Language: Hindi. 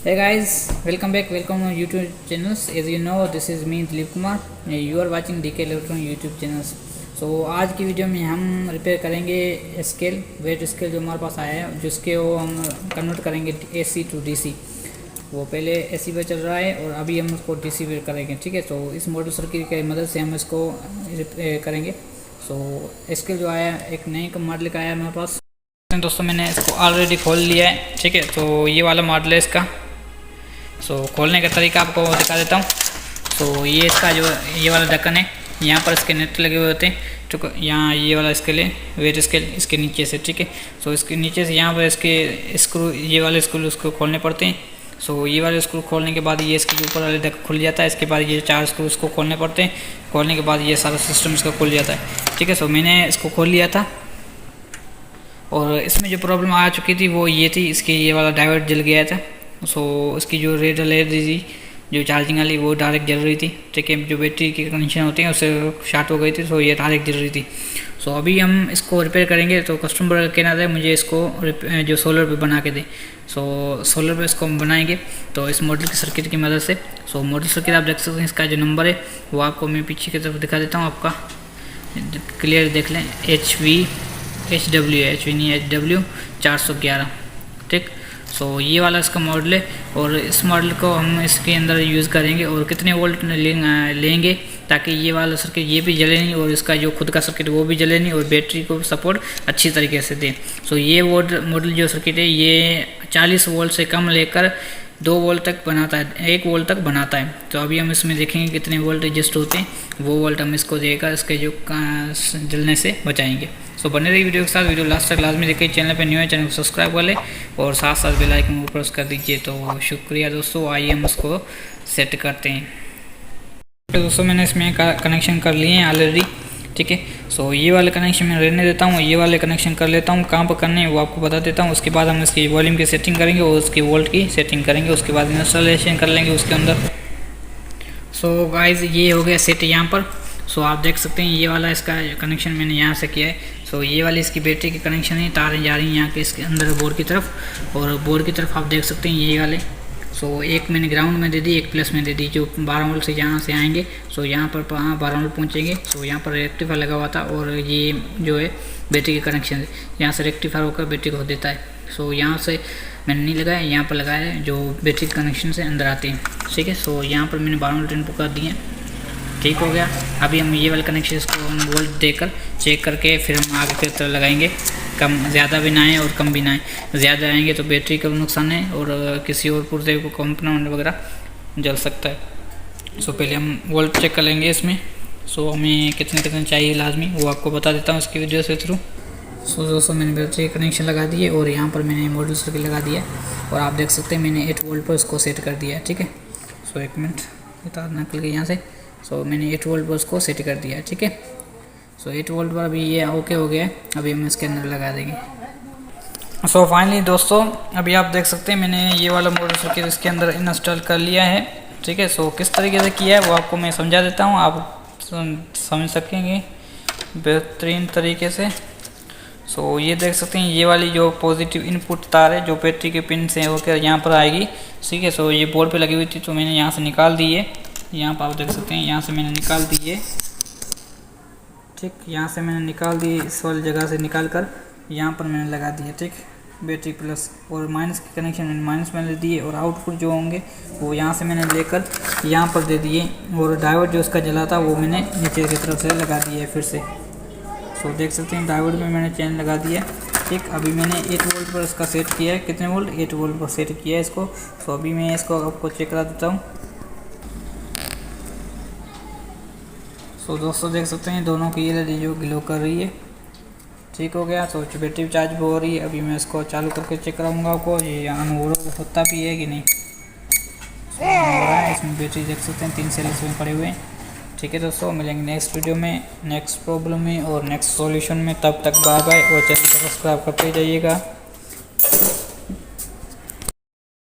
Hey guys, welcome back, welcome on YouTube channels. As you know, this is me Dilip Kumar. You are watching DK Electron YouTube channels. So आज की वीडियो में हम रिपेयर करेंगे स्केल वेट स्केल जो हमारे पास आया है, जिसके वो हम कन्वर्ट करेंगे AC टू DC। वो पहले AC पे चल रहा है और अभी हम उसको DC पे करेंगे। ठीक है, तो इस मॉडल सर्किट की मदद से हम इसको रिपेयर करेंगे। सो स्केल जो आया एक नए मॉडल का आया हमारे पास। दोस्तों मैंने इसको ऑलरेडी खोल लिया है। ठीक है, तो ये वाला मॉडल है इसका। खोलने का तरीका आपको दिखा देता हूँ। ये इसका जो ये वाला ढक्कन है, यहाँ पर इसके नेट लगे हुए होते हैं। तो यहाँ ये वाला स्केल है, वेट स्केल इसके नीचे से। ठीक है, इसके नीचे से यहाँ पर इसके स्क्रू, ये वाले स्क्रू उसको खोलने पड़ते हैं। ये वाले स्क्रू खोलने के बाद ये इसके ऊपर वाले ढक्कन खुल जाता है। इसके बाद ये 4 स्क्रू इसको खोलने पड़ते हैं। खोलने के बाद ये सारा सिस्टम इसका खुल जाता है। ठीक है, मैंने इसको खोल लिया था और इसमें जो प्रॉब्लम आ चुकी थी वो ये थी, इसके ये वाला डायोड जल गया था। इसकी जो रेड LED थी जो चार्जिंग वाली वो डायरेक्ट जल रही थी। ठीक है, जो बैटरी की कनेक्शन होती है उससे शॉर्ट हो गई थी, ये डायरेक्ट जल रही थी। अभी हम इसको रिपेयर करेंगे। कस्टमर का कहना था मुझे इसको जो सोलर पे बना के दे। सोलर पे इसको हम बनाएंगे इस मॉडल की सर्किट की मदद से। मॉडल सर्किट आप देख सकते हैं, इसका जो नंबर है वो आपको मैं पीछे की तरफ दिखा देता हूँ, आपका क्लियर देख लें। HW 411। ठीक, ये वाला इसका मॉडल है और इस मॉडल को हम इसके अंदर यूज़ करेंगे और कितने वोल्ट लेंगे ताकि ये वाला सर्किट ये भी जले नहीं और इसका जो खुद का सर्किट वो भी जले नहीं और बैटरी को सपोर्ट अच्छी तरीके से दे। ये मॉडल जो सर्किट है ये 40 वोल्ट से कम लेकर 2 वोल्ट तक बनाता है, 1 वोल्ट तक बनाता है। अभी हम इसमें देखेंगे कितने वोल्ट एडजस्ट होते हैं, वो वोल्ट हम इसको देकर इसके जो जलने से बचाएंगे। बने रही वीडियो के साथ, वीडियो लास्ट तक लाजमी देखिए। चैनल पे न्यू है, चैनल को सब्सक्राइब कर ले और साथ साथ बेल आइकन को प्रेस कर दीजिए। शुक्रिया दोस्तों। आइए हम इसको सेट करते हैं। तो दोस्तों मैंने इसमें कनेक्शन कर लिए हैं ऑलरेडी। ठीक है, ये वाले कनेक्शन मैं रहने देता हूँ, ये वाले कनेक्शन कर लेता हूँ। कहाँ पर करने हैं वो आपको बता देता हूँ। उसके बाद हम इसकी वॉल्यूम की सेटिंग करेंगे और उसकी वोल्ट की सेटिंग करेंगे। उसके बाद इंस्टॉलेशन कर लेंगे उसके अंदर। गाइज ये हो गया सेट यहाँ पर। आप देख सकते हैं ये वाला इसका कनेक्शन मैंने यहाँ से किया है। ये वाली इसकी बैटरी की कनेक्शन है, तारें जा रही हैं यहाँ के इसके अंदर बोर्ड की तरफ और बोर्ड की तरफ आप देख सकते हैं ये वाले। एक मैंने ग्राउंड में दे दी, एक प्लस में दे दी, जो 12 वोल्ट से यहाँ से आएंगे। यहाँ पर 12 वोल्ट पहुँचेंगे। यहाँ पर रेक्टिफायर लगा हुआ था और ये जो है बैटरी के कनेक्शन यहाँ से रेक्टिफायर होकर बैटरी को देता है। यहाँ से मैंने नहीं लगाया, यहाँ पर लगाया है जो बैटरी कनेक्शन से अंदर आते हैं। ठीक है, यहाँ पर मैंने 12 वोल्ट इनपुट कर दिए। ठीक हो गया। अभी हम ये वाले कनेक्शन इसको हम वोल्ट देकर चेक करके फिर हम आगे की तरफ लगाएंगे। कम ज़्यादा भी ना आए और कम भी ना आए। ज़्यादा आएंगे तो बैटरी का नुकसान है और किसी और पुर्जे को कंपोनेंट वगैरह जल सकता है। पहले हम वोल्ट चेक कर लेंगे इसमें। हमें कितने चाहिए लाजमी वो आपको बता देता हूँ इसकी वीडियो से थ्रू। दोस्तों मैंने बैटरी कनेक्शन लगा दिए और यहाँ पर मैंने मॉडल सर्किट लगा दिया और आप देख सकते हैं मैंने 8 वोल्ट पर इसको सेट कर दिया है। ठीक है, 1 मिनट तार निकल गई यहाँ से। मैंने 8 वोल्ट पर उसको सेट कर दिया है। ठीक है, 8 वोल्ट पर अभी ये ओके हो गया है। अभी हम इसके अंदर लगा देंगे। फाइनली दोस्तों अभी आप देख सकते हैं मैंने ये वाला मॉडल सर्किट इसके अंदर इंस्टॉल कर लिया है। ठीक है, किस तरीके से किया है वो आपको मैं समझा देता हूँ, आप समझ सकेंगे बेहतरीन तरीके से। ये देख सकते हैं ये वाली जो पॉजिटिव इनपुट तार है जो बैटरी के पिन से होकर यहाँ पर आएगी। ठीक है, ये बोर्ड पे लगी हुई थी तो मैंने यहाँ से निकाल दी है। यहाँ पर आप देख सकते हैं यहाँ से मैंने निकाल दी है। ठीक, यहाँ से मैंने निकाल दी, इस वाली जगह से निकाल कर यहाँ पर मैंने लगा दिया। ठीक, बैटरी प्लस और माइनस के कनेक्शन मैंने माइनस में ले दिए और आउटपुट जो होंगे वो यहाँ से मैंने लेकर यहाँ पर दे दिए और डायोड जो उसका जला था वो मैंने नीचे की तरफ से लगा दिया है फिर से। देख सकते हैं डायोड में मैंने चेन लगा दिया। ठीक, अभी मैंने 8 वोल्ट पर इसका सेट किया है। कितने वोल्ट? 8 वोल्ट पर सेट किया है इसको। अभी मैं इसको आपको चेक करा देता हूँ। दोस्तों देख सकते हैं दोनों की LED जो ग्लो कर रही है। ठीक हो गया। बैटरी चार्ज भी हो रही है। अभी मैं इसको चालू करके चेक कराऊंगा आपको ये अनुभव होता भी है कि नहीं। हो रहा है, इसमें बैटरी देख सकते हैं 3 सेल इसमें पड़े हुए हैं। ठीक है दोस्तों, मिलेंगे नेक्स्ट वीडियो में नेक्स्ट प्रॉब्लम में और नेक्स्ट सॉल्यूशन में। तब तक बाय बाय और चैनल को सब्सक्राइब करते जाइएगा।